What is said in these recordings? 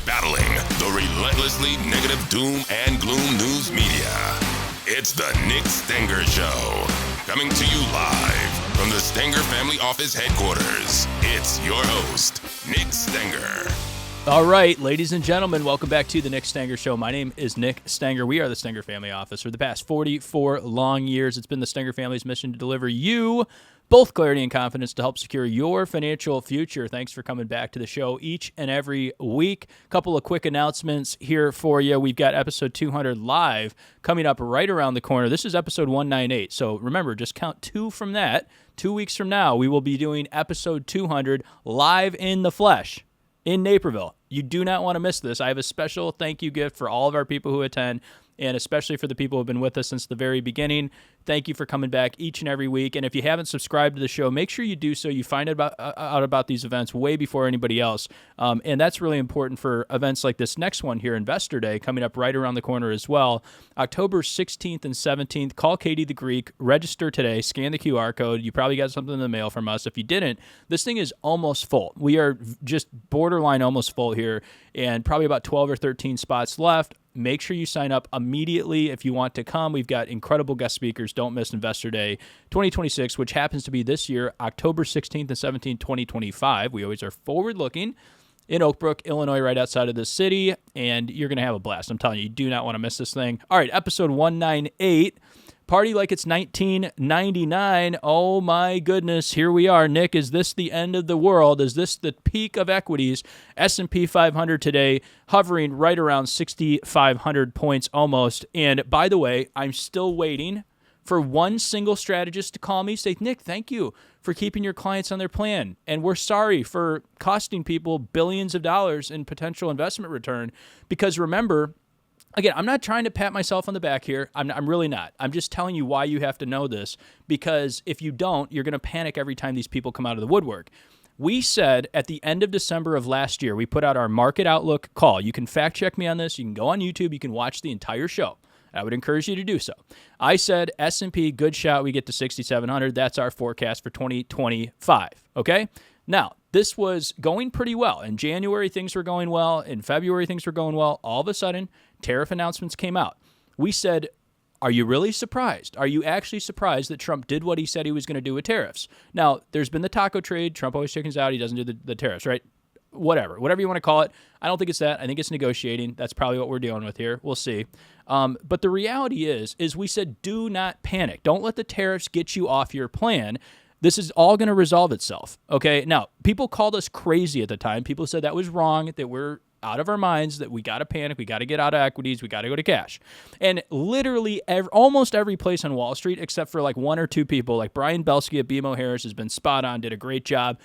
battling the relentlessly negative doom and gloom news media. It's the Nick Stenger Show, coming to you live from the Stenger Family Office headquarters. It's your host, Nick Stenger. All right, ladies and gentlemen, welcome back to the Nick Stenger Show. My name is Nick Stenger. We are the Stenger Family Office. For the past 44 long years, it's been the Stenger family's mission to deliver you both clarity and confidence to help secure your financial future. Thanks for coming back to the show each and every week. A couple of quick announcements here for you. We've got episode 200 live coming up right around the corner. This is episode 198. So remember, just count 2 from that. 2 weeks from now, we will be doing episode 200 live in the flesh in Naperville. You do not want to miss this. I have a special thank you gift for all of our people who attend, and especially for the people who have been with us since the very beginning. Thank you for coming back each and every week. And if you haven't subscribed to the show, make sure you do so. You find out about these events way before anybody else. And that's really important for events like this next one here, Investor Day, coming up right around the corner as well. October 16th and 17th. Call Katie the Greek. Register today. Scan the QR code. You probably got something in the mail from us. If you didn't, this thing is almost full. We are just borderline almost full here, and probably about 12 or 13 spots left. Make sure you sign up immediately if you want to come. We've got incredible guest speakers. Don't miss Investor Day 2026, which happens to be this year, October 16th and 17th, 2025. We always are forward-looking in Oak Brook, Illinois, right outside of the city, and you're going to have a blast. I'm telling you, you do not want to miss this thing. All right, episode 198. Party like it's 1999. Oh my goodness, here we are. Nick, is this the end of the world? Is this the peak of equities? S&P 500 today hovering right around 6,500 points almost. And by the way, I'm still waiting for one single strategist to call me, say, Nick, thank you for keeping your clients on their plan. And we're sorry for costing people billions of dollars in potential investment return. Because remember, again, I'm not trying to pat myself on the back here. I'm really not. I'm just telling you why you have to know this, because if you don't, you're going to panic every time these people come out of the woodwork. We said at the end of December of last year, we put out our market outlook call. You can fact check me on this. You can go on YouTube. You can watch the entire show. I would encourage you to do so. I said S&P, good shot, we get to 6,700. That's our forecast for 2025, okay? Now, this was going pretty well. In January, things were going well. In February, things were going well. All of a sudden, tariff announcements came out. We said, are you really surprised? Are you actually surprised that Trump did what he said he was going to do with tariffs? Now, there's been the taco trade. Trump always chickens out. He doesn't do the tariffs, right? Whatever you want to call it. I don't think it's that. I think it's negotiating. That's probably what we're dealing with here. We'll see. But the reality is we said, do not panic. Don't let the tariffs get you off your plan. This is all going to resolve itself, okay? Now, people called us crazy at the time. People said that was wrong, that we're out of our minds, that we got to panic, we got to get out of equities, we got to go to cash. And literally almost every place on Wall Street, except for like one or two people, like Brian Belsky at BMO Harris has been spot on, did a great job.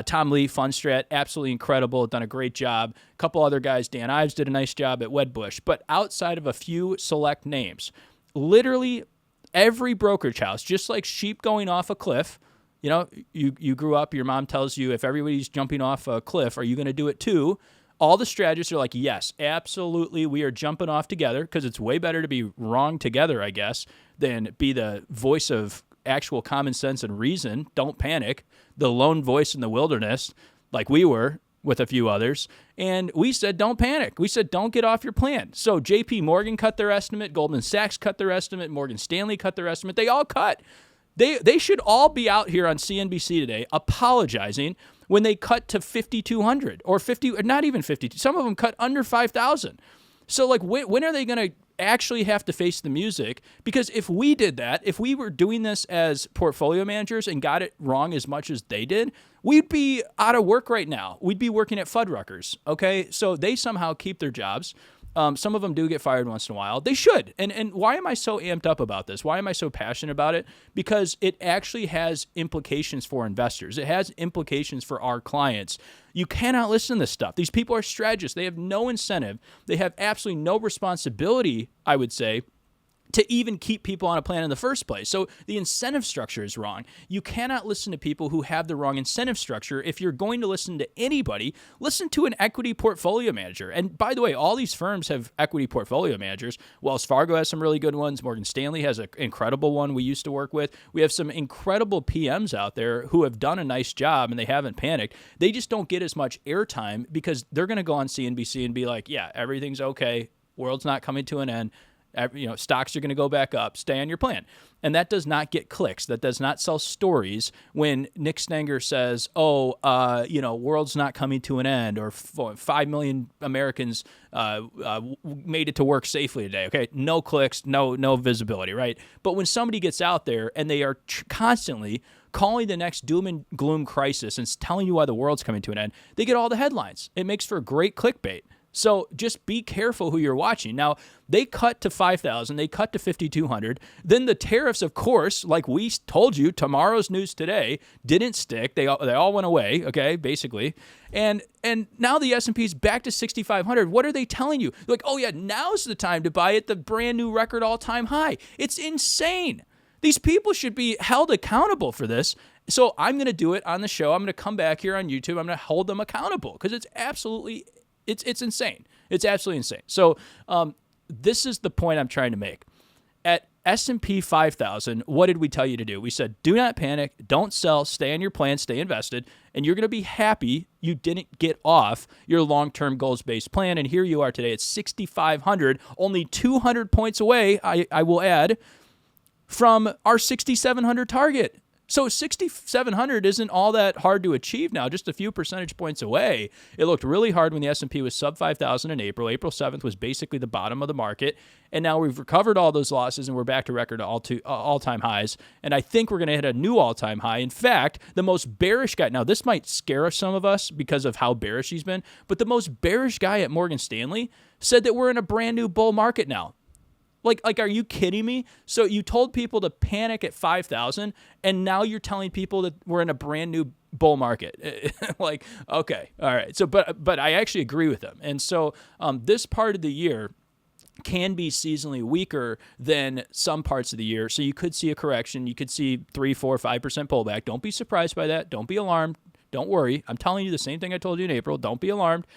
Tom Lee, Fundstrat, absolutely incredible, done a great job. A couple other guys, Dan Ives did a nice job at Wedbush. But outside of a few select names, literally every brokerage house, just like sheep going off a cliff, you know, you grew up, your mom tells you if everybody's jumping off a cliff, are you going to do it too? All the strategists are like, yes, absolutely, we are jumping off together, because it's way better to be wrong together, I guess, than be the voice of actual common sense and reason. Don't panic. The lone voice in the wilderness, like we were with a few others. And we said, don't panic. We said, don't get off your plan. So JP Morgan cut their estimate. Goldman Sachs cut their estimate. Morgan Stanley cut their estimate. They all cut. They should all be out here on CNBC today apologizing when they cut to 5,200 or 50, or not even 50. Some of them cut under 5,000. So like, when are they going to actually have to face the music? Because if we did that, if we were doing this as portfolio managers and got it wrong as much as they did, we'd be out of work right now. We'd be working at Fuddruckers, okay? So they somehow keep their jobs. Some of them do get fired once in a while. They should. And why am I so amped up about this? Why am I so passionate about it? Because it actually has implications for investors. It has implications for our clients. You cannot listen to this stuff. These people are strategists. They have no incentive. They have absolutely no responsibility, I would say, to even keep people on a plan in the first place. So the incentive structure is wrong. You cannot listen to people who have the wrong incentive structure. If you're going to listen to anybody, listen to an equity portfolio manager. And by the way, all these firms have equity portfolio managers. Wells Fargo has some really good ones. Morgan Stanley has an incredible one we used to work with. We have some incredible PMs out there who have done a nice job and they haven't panicked. They just don't get as much airtime because they're going to go on CNBC and be like, yeah, everything's okay. World's not coming to an end. Stocks are going to go back up. Stay on your plan. And that does not get clicks. That does not sell stories when Nick Stenger says, world's not coming to an end, or 5 million Americans made it to work safely today. Okay, no clicks, no visibility, right? But when somebody gets out there and they are constantly calling the next doom and gloom crisis and telling you why the world's coming to an end, they get all the headlines. It makes for great clickbait. So just be careful who you're watching. Now, they cut to 5,000. They cut to 5,200. Then the tariffs, of course, like we told you, tomorrow's news today, didn't stick. They all went away, okay, basically. And now the S&P's back to 6,500. What are they telling you? Like, oh, yeah, now's the time to buy at the brand new record all-time high. It's insane. These people should be held accountable for this. So I'm going to do it on the show. I'm going to come back here on YouTube. I'm going to hold them accountable because it's absolutely It's insane. It's absolutely insane. So this is the point I'm trying to make. At S&P 5,000, what did we tell you to do? We said, do not panic, don't sell, stay on your plan, stay invested, and you're going to be happy you didn't get off your long-term goals-based plan. And here you are today at 6,500, only 200 points away, I will add, from our 6,700 target. So 6,700 isn't all that hard to achieve now, just a few percentage points away. It looked really hard when the S&P was sub 5,000 in April. April 7th was basically the bottom of the market. And now we've recovered all those losses and we're back to record all-time highs. And I think we're going to hit a new all-time high. In fact, the most bearish guy, now this might scare some of us because of how bearish he's been, but the most bearish guy at Morgan Stanley said that we're in a brand new bull market now. Like, are you kidding me? So you told people to panic at 5,000, and now you're telling people that we're in a brand new bull market. Like, okay, all right. So, but I actually agree with them. And so this part of the year can be seasonally weaker than some parts of the year. So you could see a correction. You could see 3, 4, 5% pullback. Don't be surprised by that. Don't be alarmed. Don't worry. I'm telling you the same thing I told you in April. Don't be alarmed.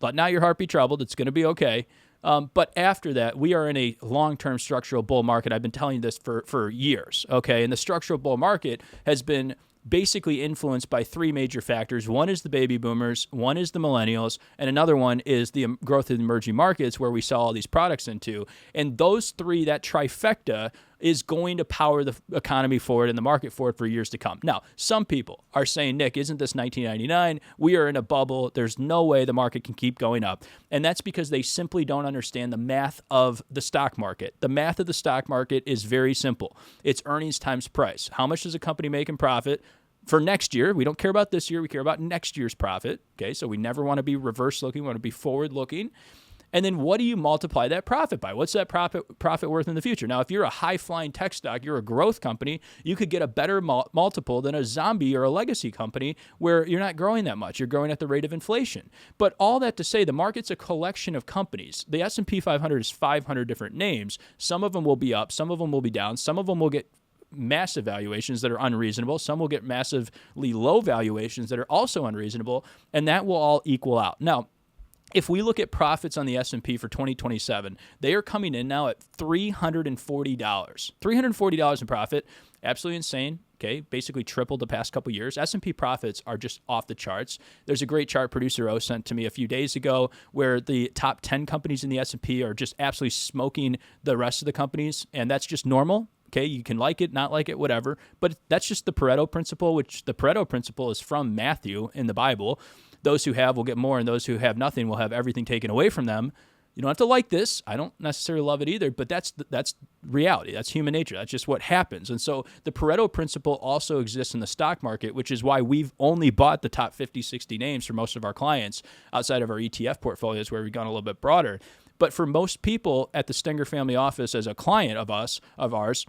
Let not your heart be troubled. It's going to be okay. But after that, we are in a long-term structural bull market. I've been telling you this for years, okay? And the structural bull market has been basically influenced by three major factors. One is the baby boomers, one is the millennials, and another one is the growth of the emerging markets where we sell all these products into. And those three, that trifecta, is going to power the economy forward and the market forward for years to come. Now, some people are saying, Nick, isn't this 1999? We are in a bubble. There's no way the market can keep going up. And that's because they simply don't understand the math of the stock market. The math of the stock market is very simple. It's earnings times price. How much does a company make in profit? For next year, we don't care about this year. We care about next year's profit. Okay, so we never want to be reverse looking. We want to be forward looking. And then what do you multiply that profit by? What's that profit worth in the future? Now, if you're a high-flying tech stock, you're a growth company, you could get a better multiple than a zombie or a legacy company where you're not growing that much. You're growing at the rate of inflation. But all that to say, the market's a collection of companies. The S&P 500 is 500 different names. Some of them will be up. Some of them will be down. Some of them will get massive valuations that are unreasonable. Some will get massively low valuations that are also unreasonable, and that will all equal out. Now, if we look at profits on the S&P for 2027, they are coming in now at $340. $340 in profit, absolutely insane. Okay, basically tripled the past couple years. S&P profits are just off the charts. There's a great chart producer O sent to me a few days ago where the top 10 companies in the S&P are just absolutely smoking the rest of the companies, and that's just normal. Okay, you can like it, not like it, whatever. But that's just the Pareto Principle, which the Pareto Principle is from Matthew in the Bible. Those who have will get more, and those who have nothing will have everything taken away from them. You don't have to like this. I don't necessarily love it either, but that's reality. That's human nature. That's just what happens. And so the Pareto Principle also exists in the stock market, which is why we've only bought the top 50, 60 names for most of our clients outside of our ETF portfolios where we've gone a little bit broader. But for most people at the Stenger Family Office as a client of ours,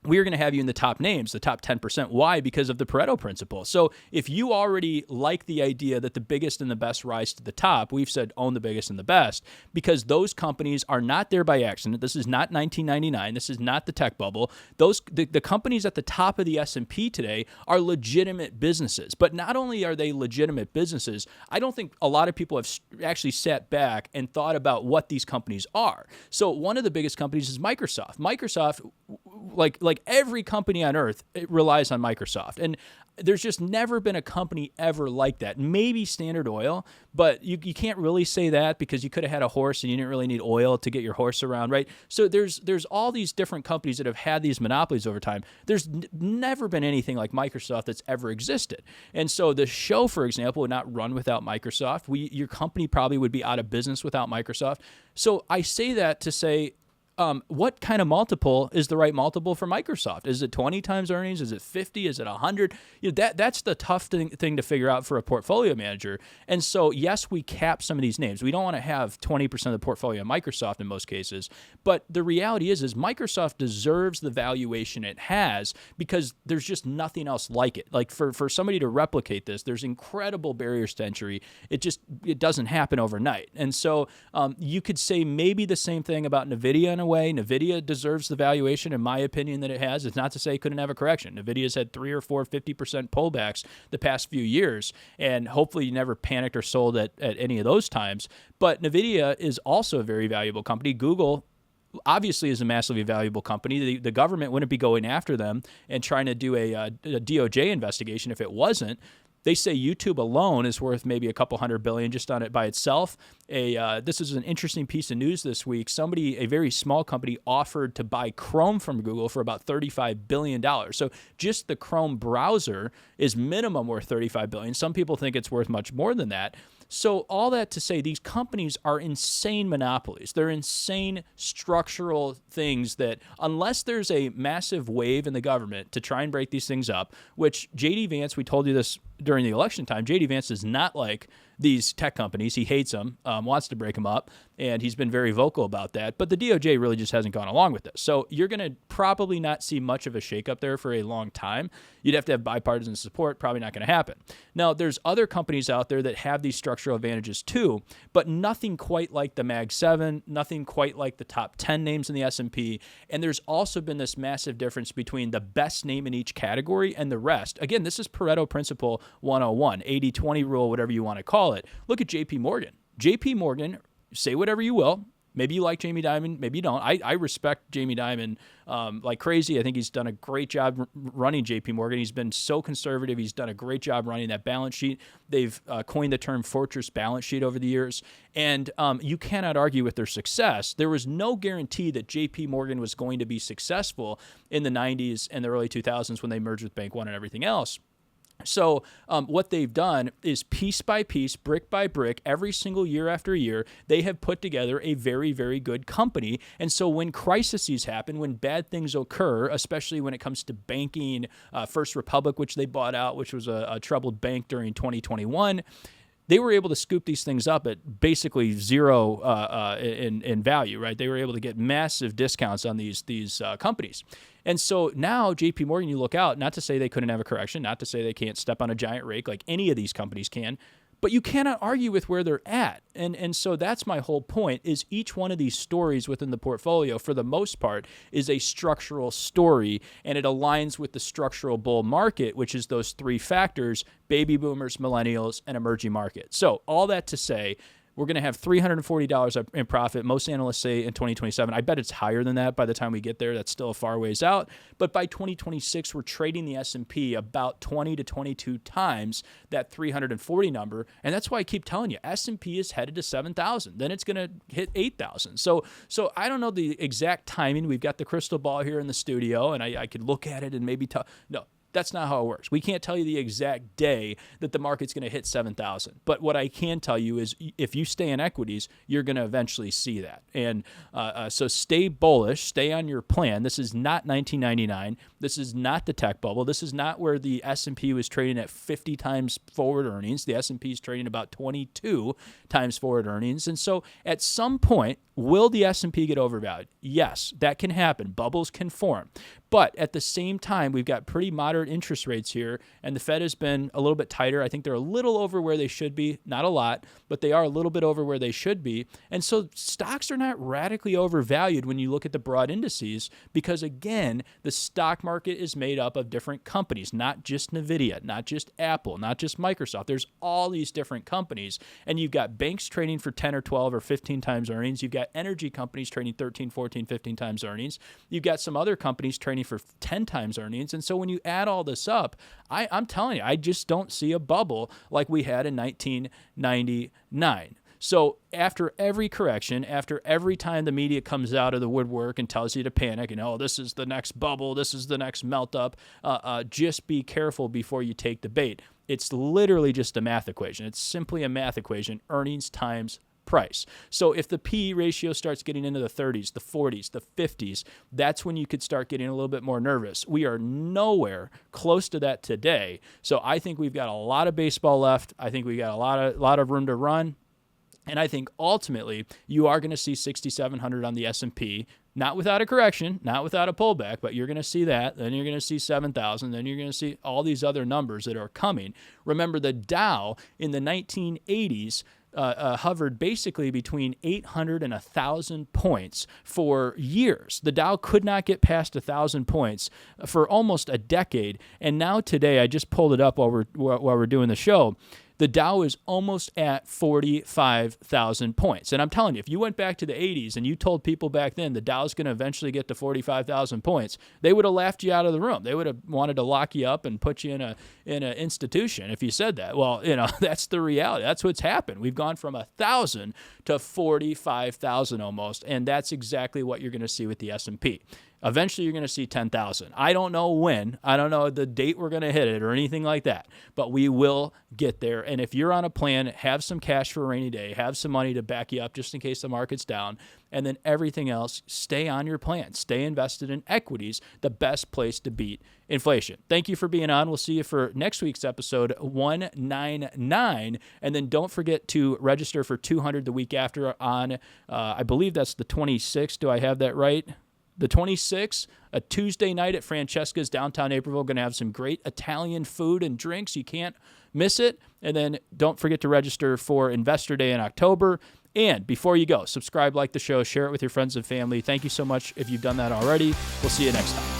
we're going to have you in the top names, the top 10%. Why? Because of the Pareto Principle. So if you already like the idea that the biggest and the best rise to the top, we've said own the biggest and the best, because those companies are not there by accident. This is not 1999. This is not the tech bubble. The companies at the top of the S&P today are legitimate businesses. But not only are they legitimate businesses, I don't think a lot of people have actually sat back and thought about what these companies are. So one of the biggest companies is Microsoft. Microsoft, like every company on earth, it relies on Microsoft. And there's just never been a company ever like that. Maybe Standard Oil, but you can't really say that because you could have had a horse and you didn't really need oil to get your horse around, right? So there's all these different companies that have had these monopolies over time. There's never been anything like Microsoft that's ever existed. And so the show, for example, would not run without Microsoft. Your company probably would be out of business without Microsoft. So I say that to say, what kind of multiple is the right multiple for Microsoft? Is it 20 times earnings? Is it 50? Is it 100? That's the tough thing to figure out for a portfolio manager. And so, yes, we cap some of these names. We don't want to have 20% of the portfolio of Microsoft in most cases. But the reality is Microsoft deserves the valuation it has because there's just nothing else like it. Like for somebody to replicate this, there's incredible barriers to entry. It doesn't happen overnight. And so you could say maybe the same thing about NVIDIA in a way. NVIDIA deserves the valuation, in my opinion, that it has. It's not to say it couldn't have a correction. NVIDIA's had 3 or 4 50% pullbacks the past few years, and hopefully you never panicked or sold at any of those times. But NVIDIA is also a very valuable company. Google obviously is a massively valuable company. The government wouldn't be going after them and trying to do a DOJ investigation if it wasn't. They say YouTube alone is worth maybe a couple $100 billion just on it by itself. This is an interesting piece of news this week. A very small company, offered to buy Chrome from Google for about $35 billion. So just the Chrome browser is minimum worth $35 billion. Some people think it's worth much more than that. So all that to say, these companies are insane monopolies. They're insane structural things that, unless there's a massive wave in the government to try and break these things up, which J.D. Vance, we told you this during the election time, J.D. Vance is not like these tech companies. He hates them, wants to break them up, and he's been very vocal about that. But the DOJ really just hasn't gone along with this. So you're going to probably not see much of a shakeup there for a long time. You'd have to have bipartisan support. Probably not going to happen. Now, there's other companies out there that have these structural advantages too, but nothing quite like the Mag 7, nothing quite like the top 10 names in the S&P. And there's also been this massive difference between the best name in each category and the rest. Again, this is Pareto Principle 101, 80-20 rule, whatever you want to call it. Look at JP Morgan. JP Morgan, say whatever you will. Maybe you like Jamie Dimon, maybe you don't. I respect Jamie Dimon like crazy. I think he's done a great job running JP Morgan. He's been so conservative. He's done a great job running that balance sheet. They've coined the term fortress balance sheet over the years. And you cannot argue with their success. There was no guarantee that JP Morgan was going to be successful in the 90s and the early 2000s when they merged with Bank One and everything else. So what they've done is piece by piece, brick by brick, every single year after year, they have put together a very, very good company. And so when crises happen, when bad things occur, especially when it comes to banking, First Republic, which they bought out, which was a troubled bank during 2021, they were able to scoop these things up at basically zero in value, right? They were able to get massive discounts on these companies. And so now JP Morgan, you look out, not to say they couldn't have a correction, not to say they can't step on a giant rake like any of these companies can, but you cannot argue with where they're at. And so that's my whole point, is each one of these stories within the portfolio, for the most part, is a structural story, and it aligns with the structural bull market, which is those three factors: baby boomers, millennials, and emerging markets. So all that to say, we're going to have $340 in profit. Most analysts say in 2027. I bet it's higher than that by the time we get there. That's still a far ways out. But by 2026, we're trading the S&P about 20 to 22 times that 340 number. And that's why I keep telling you, S&P is headed to 7,000. Then it's going to hit 8,000. So I don't know the exact timing. We've got the crystal ball here in the studio, and I could look at it and maybe tell. No. That's not how it works. We can't tell you the exact day that the market's going to hit 7,000. But what I can tell you is if you stay in equities, you're going to eventually see that. And so stay bullish, stay on your plan. This is not 1999. This is not the tech bubble. This is not where the S&P was trading at 50 times forward earnings. The S&P is trading about 22 times forward earnings. And so at some point, will the S&P get overvalued? Yes, that can happen. Bubbles can form. But at the same time, we've got pretty moderate interest rates here, and the Fed has been a little bit tighter. I think they're a little over where they should be. Not a lot, but they are a little bit over where they should be. And so stocks are not radically overvalued when you look at the broad indices because, again, the stock market is made up of different companies, not just NVIDIA, not just Apple, not just Microsoft. There's all these different companies, and you've got banks trading for 10 or 12 or 15 times earnings. You've got energy companies trading 13, 14, 15 times earnings. You've got some other companies trading for 10 times earnings. And so when you add all this up, I'm telling you, I just don't see a bubble like we had in 1999. So after every correction, after every time the media comes out of the woodwork and tells you to panic and, oh, this is the next bubble, this is the next melt up, just be careful before you take the bait. It's literally just a math equation. It's simply a math equation, earnings times price. So if the PE ratio starts getting into the 30s, the 40s, the 50s, that's when you could start getting a little bit more nervous. We are nowhere close to that today. So I think we've got a lot of baseball left. I think we got a lot of room to run. And I think ultimately you are going to see 6,700 on the S&P, not without a correction, not without a pullback, but you're going to see that. Then you're going to see 7,000. Then you're going to see all these other numbers that are coming. Remember, the Dow in the 1980s hovered basically between 800 and 1,000 points for years. The Dow could not get past 1,000 points for almost a decade. And now today, I just pulled it up while we're doing the show, the Dow is almost at 45,000 points. And I'm telling you, if you went back to the 80s and you told people back then the Dow's going to eventually get to 45,000 points, they would have laughed you out of the room. They would have wanted to lock you up and put you in an institution if you said that. Well, that's the reality. That's what's happened. We've gone from 1,000 to 45,000 almost, and that's exactly what you're going to see with the S&P. Eventually, you're going to see 10,000. I don't know when. I don't know the date we're going to hit it or anything like that, but we will get there. And if you're on a plan, have some cash for a rainy day, have some money to back you up just in case the market's down, and then everything else, stay on your plan. Stay invested in equities, the best place to beat inflation. Thank you for being on. We'll see you for next week's episode 199. And then don't forget to register for 200 the week after on, I believe that's the 26th. Do I have that right? The 26th, a Tuesday night at Francesca's downtown Naperville. Going to have some great Italian food and drinks. You can't miss it. And then don't forget to register for Investor Day in October. And before you go, subscribe, like the show, share it with your friends and family. Thank you so much if you've done that already. We'll see you next time.